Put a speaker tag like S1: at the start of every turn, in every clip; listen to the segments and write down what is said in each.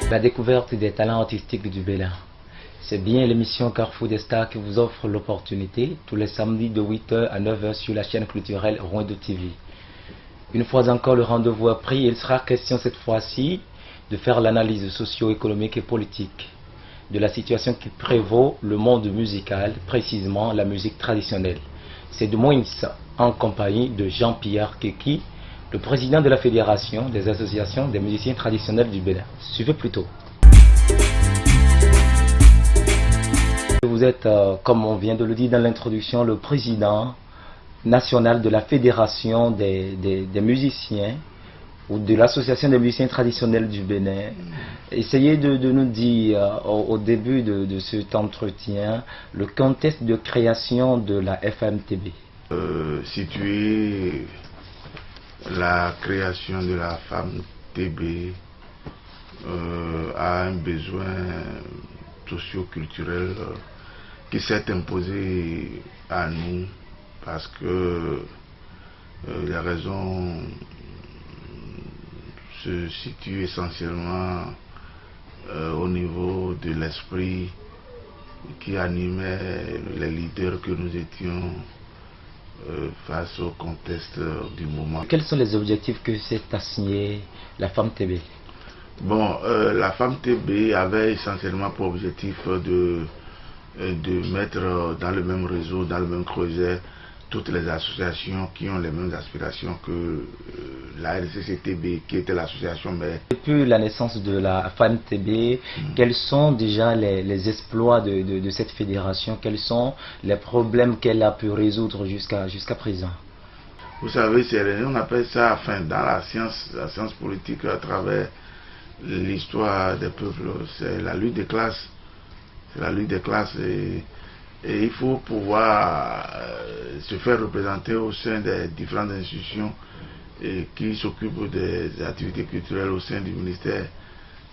S1: La découverte des talents artistiques du Bénin. C'est bien l'émission Carrefour des Stars qui vous offre l'opportunité tous les samedis de 8h à 9h sur la chaîne culturelle Rwanda TV. Une fois encore, le rendez-vous est pris. Il sera question cette fois-ci de faire l'analyse socio-économique et politique de la situation qui prévaut le monde musical, précisément la musique traditionnelle. C'est de Moins en compagnie de Jean-Pierre Keki, le président de la Fédération des associations des musiciens traditionnels du Bénin. Suivez plutôt. Vous êtes, comme on vient de le dire dans l'introduction, le président national de la Fédération des musiciens ou de l'Association des musiciens traditionnels du Bénin. Essayez de nous dire au début de cet entretien le contexte de création de la FMTB.
S2: Situer la création de la FMTB a un besoin socio-culturel qui s'est imposé à nous parce que les raisons se situent essentiellement au niveau de l'esprit qui animait les leaders que nous étions face au contexte du moment.
S1: Quels sont les objectifs que s'est assigné la FMTB?
S2: Bon, la FMTB avait essentiellement pour objectif de mettre dans le même réseau, dans le même creuset, toutes les associations qui ont les mêmes aspirations que la RCCTB, qui était l'association mère.
S1: Depuis la naissance de la FMTB, quels sont déjà les exploits de cette fédération? Quels sont les problèmes qu'elle a pu résoudre jusqu'à présent?
S2: Vous savez, on appelle ça, enfin, dans la science politique, à travers l'histoire des peuples, c'est la lutte des classes. C'est la lutte des classes et il faut pouvoir se faire représenter au sein des différentes institutions qui s'occupent des activités culturelles au sein du ministère.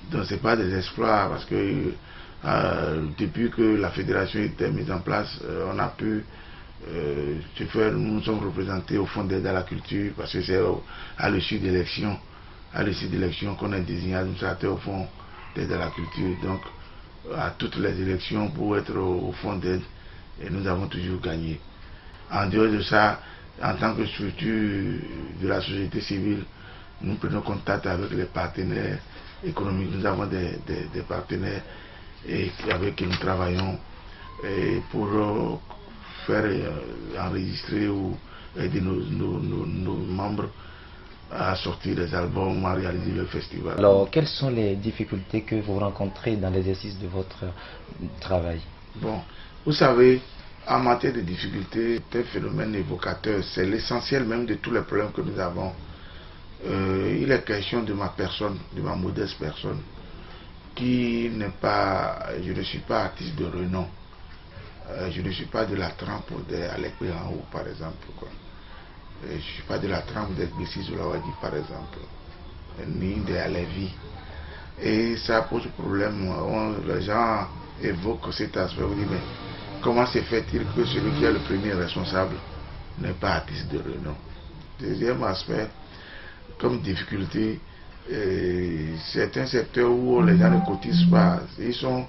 S2: Donc ce n'est pas des exploits parce que depuis que la fédération était mise en place, on a pu se faire, nous sommes représentés au fond d'aide à la culture parce que c'est à l'issue d'élections. À l'issue d'élections qu'on a désigné administrateur au fond d'aide à la culture. Donc à toutes les élections pour être au fond d'aide et nous avons toujours gagné. En dehors de ça, en tant que structure de la société civile, nous prenons contact avec les partenaires économiques. Nous avons des partenaires avec qui nous travaillons pour faire enregistrer ou aider nos membres à sortir des albums, à réaliser le festival.
S1: Alors, quelles sont les difficultés que vous rencontrez dans l'exercice de votre travail?
S2: Bon, vous savez, en matière de difficultés, c'est un phénomène évocateur, c'est l'essentiel même de tous les problèmes que nous avons. Il est question de ma personne, de ma modeste personne, qui n'est pas, je ne suis pas artiste de renom, je ne suis pas de la trempe d'Alec Béranhou par exemple, quoi. Je ne suis pas de la trempe des Bessis Zoulawadi par exemple, ni de Alevi. Et ça pose problème. Les gens évoquent cet aspect. On dit, mais comment se fait-il que celui qui est le premier responsable n'est pas artiste de renom? Deuxième aspect, comme difficulté, c'est un secteur où les gens ne cotisent pas. Ils sont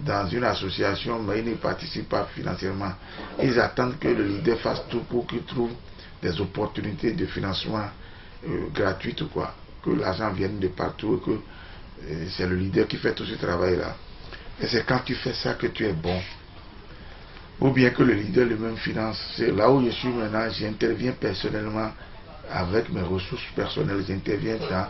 S2: dans une association, mais ils ne participent pas financièrement. Ils attendent que le leader fasse tout pour qu'ils trouvent des opportunités de financement gratuites, quoi, que l'argent vienne de partout et que c'est le leader qui fait tout ce travail-là. Et c'est quand tu fais ça que tu es bon. Ou bien que le leader lui-même finance. C'est là où je suis maintenant, j'interviens personnellement avec mes ressources personnelles, j'interviens dans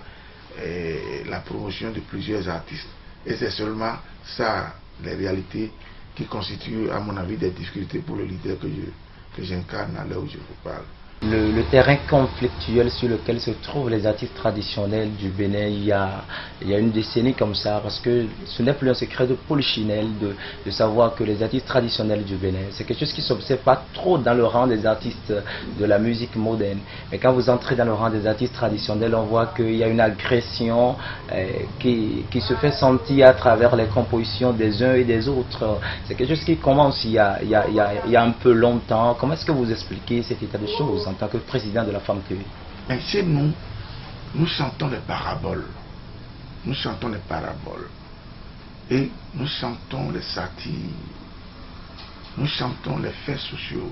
S2: la promotion de plusieurs artistes. Et c'est seulement ça, les réalités, qui constituent, à mon avis, des difficultés pour le leader que j'incarne à l'heure où je vous parle.
S1: Le terrain conflictuel sur lequel se trouvent les artistes traditionnels du Bénin, il y a une décennie comme ça, parce que ce n'est plus un secret de polichinelle de savoir que les artistes traditionnels du Bénin, c'est quelque chose qui ne s'observe pas trop dans le rang des artistes de la musique moderne. Mais quand vous entrez dans le rang des artistes traditionnels, on voit qu'il y a une agression qui se fait sentir à travers les compositions des uns et des autres. C'est quelque chose qui commence il y a un peu longtemps. Comment est-ce que vous expliquez cet état de choses en tant que président de la FMTB?
S2: Chez nous sentons les paraboles. nous chantons les paraboles. Et nous chantons les satires. Nous chantons les faits sociaux.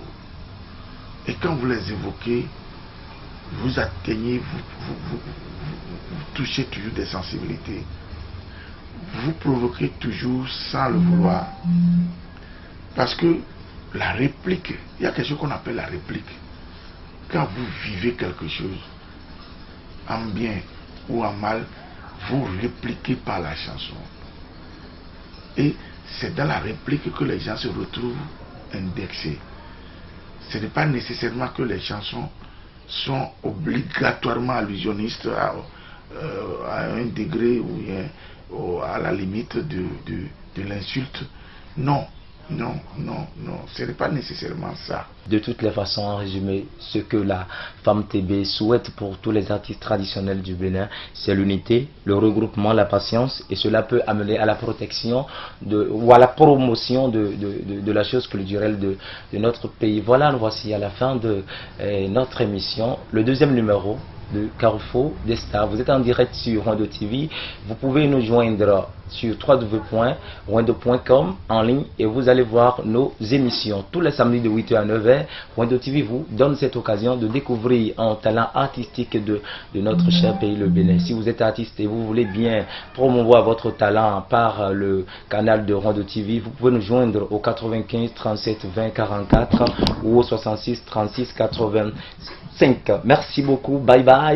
S2: Et quand vous les évoquez, vous atteignez, vous touchez toujours des sensibilités. Vous provoquez toujours sans le vouloir. Parce que la réplique, il y a quelque chose qu'on appelle la réplique. Quand vous vivez quelque chose, en bien ou en mal, vous répliquez par la chanson. Et c'est dans la réplique que les gens se retrouvent indexés. Ce n'est pas nécessairement que les chansons sont obligatoirement allusionnistes à un degré ou à la limite de l'insulte. Non, non, non, non, ce n'est pas nécessairement ça.
S1: De toutes les façons, en résumé, ce que la Femme TB souhaite pour tous les artistes traditionnels du Bénin, c'est l'unité, le regroupement, la patience, et cela peut amener à la protection ou à la promotion de la chose culturelle de notre pays. Voilà, nous voici à la fin de notre émission, le deuxième numéro de Carrefour des Stars. Vous êtes en direct sur Rwando TV. Vous pouvez nous joindre sur www.rwando.com en ligne et vous allez voir nos émissions tous les samedis de 8h à 9h. Rwando TV vous donne cette occasion de découvrir un talent artistique de notre cher pays, le Bénin. Si vous êtes artiste et vous voulez bien promouvoir votre talent par le canal de Rwando TV, vous pouvez nous joindre au 95 37 20 44 ou au 66 36 85. Merci beaucoup. Bye bye.